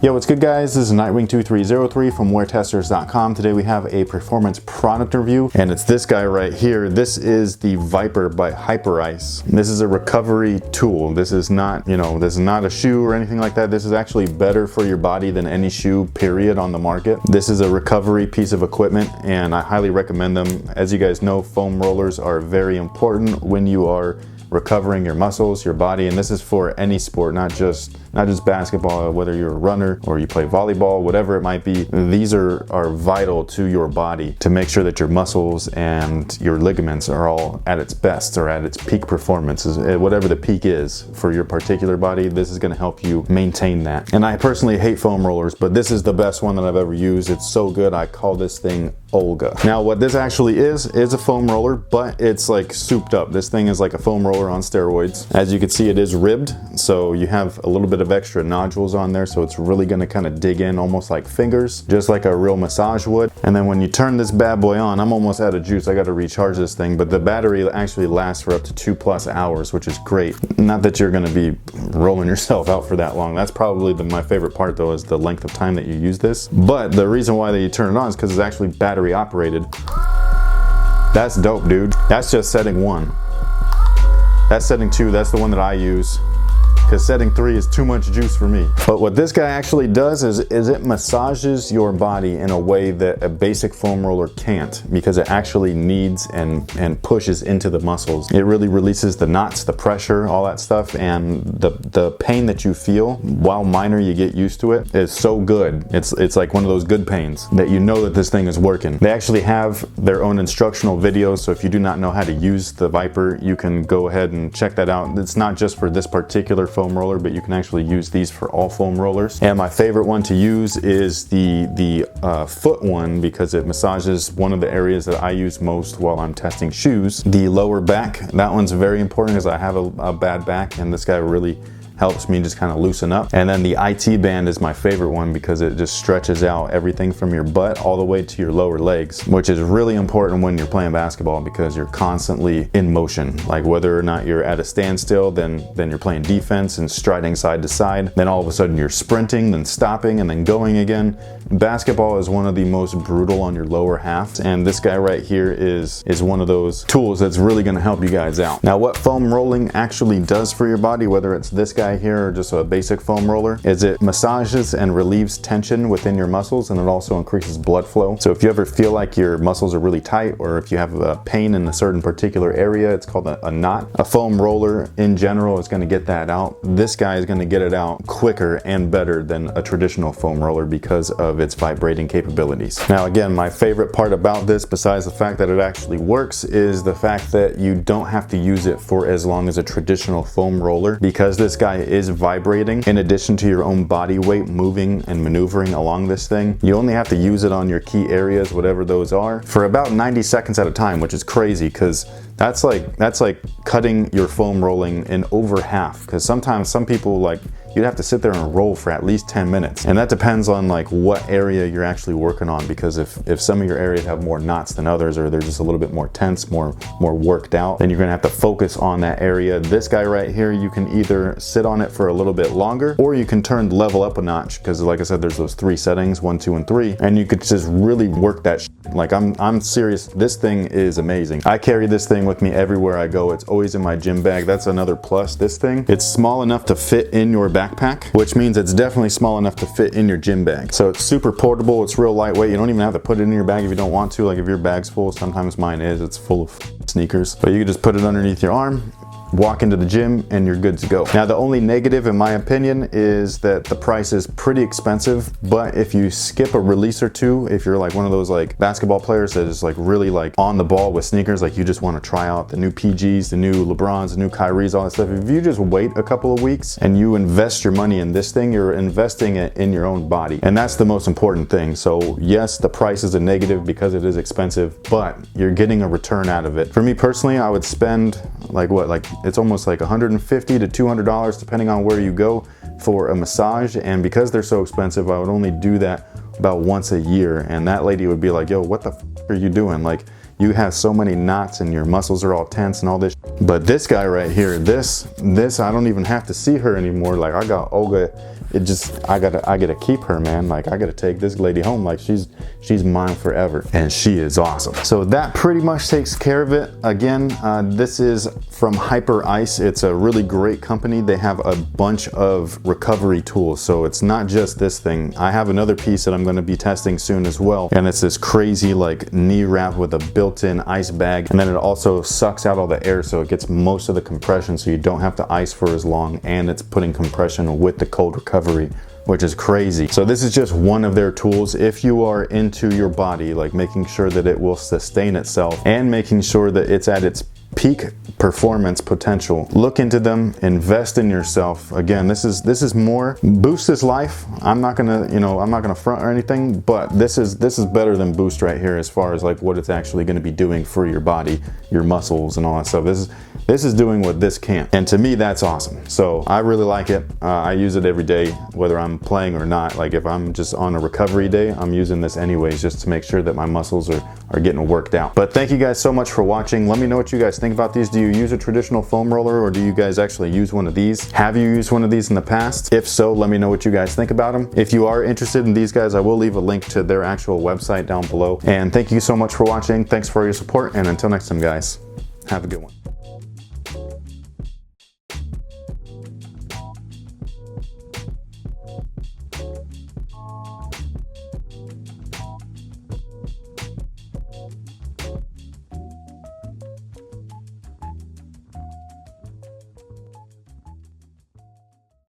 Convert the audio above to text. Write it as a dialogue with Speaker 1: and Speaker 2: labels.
Speaker 1: Yo, what's good guys? This is Nightwing2303 from WearTesters.com. Today we have a performance product review, and it's this guy right here. This is the Vyper by HyperIce. This is a recovery tool. This is not, this is not a shoe or anything like that. This is actually better for your body than any shoe, period, on the market. This is a recovery piece of equipment, and I highly recommend them. As you guys know, foam rollers are very important when you are recovering your muscles, your body, and this is for any sport, not just basketball, whether you're a runner or you play volleyball, whatever it might be. These are vital to your body to make sure that your muscles and your ligaments are all at its best or at its peak performance. Whatever the peak is for your particular body, this is going to help you maintain that. And I personally hate foam rollers, but this is the best one that I've ever used. It's so good. I call this thing Olga. Now what this actually is a foam roller, but it's like souped up. This thing is like a foam roller on steroids. As you can see, it is ribbed, so you have a little bit of extra nodules on there, so it's really going to kind of dig in almost like fingers, just like a real massage would. And then when you turn this bad boy on, I'm almost out of juice. I got to recharge this thing, but the battery actually lasts for up to 2+ hours, which is great. Not that you're going to be rolling yourself out for that long. That's probably my favorite part though, is the length of time that you use this. But the reason why you turn it on is because it's actually battery operated. That's dope, dude. That's just setting 1. That's setting 2. That's the one that I use, because setting 3 is too much juice for me. But what this guy actually does is it massages your body in a way that a basic foam roller can't, because it actually kneads and pushes into the muscles. It really releases the knots, the pressure, all that stuff, and the pain that you feel, while minor, you get used to it, is so good. It's like one of those good pains that you know that this thing is working. They actually have their own instructional videos, so if you do not know how to use the Vyper, you can go ahead and check that out. It's not just for this particular foam roller, but you can actually use these for all foam rollers. And my favorite one to use is the foot one, because it massages one of the areas that I use most while I'm testing shoes, the lower back. That one's very important because I have a bad back, and this guy really helps me just kind of loosen up. And then the IT band is my favorite one, because it just stretches out everything from your butt all the way to your lower legs, which is really important when you're playing basketball, because you're constantly in motion. Like whether or not you're at a standstill, then you're playing defense and striding side to side, then all of a sudden you're sprinting, then stopping, and then going again. Basketball is one of the most brutal on your lower half, and this guy right here is one of those tools that's really going to help you guys out. Now what foam rolling actually does for your body, whether it's this guy here or just a basic foam roller, is it massages and relieves tension within your muscles, and it also increases blood flow. So if you ever feel like your muscles are really tight, or if you have a pain in a certain particular area, it's called a knot. A foam roller in general is going to get that out. This guy is going to get it out quicker and better than a traditional foam roller because of its vibrating capabilities. Now again, my favorite part about this, besides the fact that it actually works, is the fact that you don't have to use it for as long as a traditional foam roller, because this guy is vibrating. In addition to your own body weight moving and maneuvering along this thing, you only have to use it on your key areas, whatever those are, for about 90 seconds at a time, which is crazy, because that's like cutting your foam rolling in over half. Because sometimes some people, like, you'd have to sit there and roll for at least 10 minutes. And that depends on like what area you're actually working on, because if some of your areas have more knots than others, or they're just a little bit more tense, more worked out, then you're gonna have to focus on that area. This guy right here, you can either sit on it for a little bit longer, or you can turn the level up a notch, because like I said, there's those 3 settings, 1, 2, and 3, and you could just really work that like I'm serious. This thing is amazing. I carry this thing with me everywhere I go. It's always in my gym bag. That's another plus. This thing, it's small enough to fit in your backpack, which means it's definitely small enough to fit in your gym bag. So it's super portable. It's real lightweight. You don't even have to put it in your bag if you don't want to. Like if your bag's full, sometimes mine is, it's full of sneakers, but you can just put it underneath your arm, walk into the gym, and you're good to go. Now the only negative in my opinion is that the price is pretty expensive, but if you skip a release or two, if you're like one of those like basketball players that is like really like on the ball with sneakers, like you just want to try out the new PGs, the new LeBrons, the new Kyries, all that stuff, if you just wait a couple of weeks and you invest your money in this thing, you're investing it in your own body, and that's the most important thing. So yes, the price is a negative because it is expensive, but you're getting a return out of it. For me personally, I would spend like it's almost like $150 to $200 depending on where you go for a massage, and because they're so expensive, I would only do that about once a year, and that lady would be like, yo, what the f are you doing? Like, you have so many knots and your muscles are all tense and all this. But this guy right here, this I don't even have to see her anymore. Like, I got Olga it just, I gotta keep her, man. Like, I gotta take this lady home. Like, she's mine forever, and she is awesome. So that pretty much takes care of it. Again, this is from HyperIce. It's a really great company. They have a bunch of recovery tools, so it's not just this thing. I have another piece that I'm going to be testing soon as well, and it's this crazy like knee wrap with a built-in ice bag, and then it also sucks out all the air, so it gets most of the compression, so you don't have to ice for as long, and it's putting compression with the cold recovery, which is crazy. So this is just one of their tools. If you are into your body, like making sure that it will sustain itself and making sure that it's at its peak performance potential, look into them, invest in yourself. Again, this is more Boost is life. I'm not gonna, you know, I'm not gonna front or anything, but this is better than Boost right here as far as like what it's actually gonna be doing for your body, your muscles and all that stuff. This is doing what this can't, and to me that's awesome. So I really like it. I use it every day, whether I'm playing or not. Like if I'm just on a recovery day, I'm using this anyways, just to make sure that my muscles are getting worked out. But thank you guys so much for watching. Let me know what you guys think about these. Do you use a traditional foam roller, or do you guys actually use one of these? Have you used one of these in the past? If so, let me know what you guys think about them. If you are interested in these guys, I will leave a link to their actual website down below. And thank you so much for watching. Thanks for your support, and until next time guys, have a good one.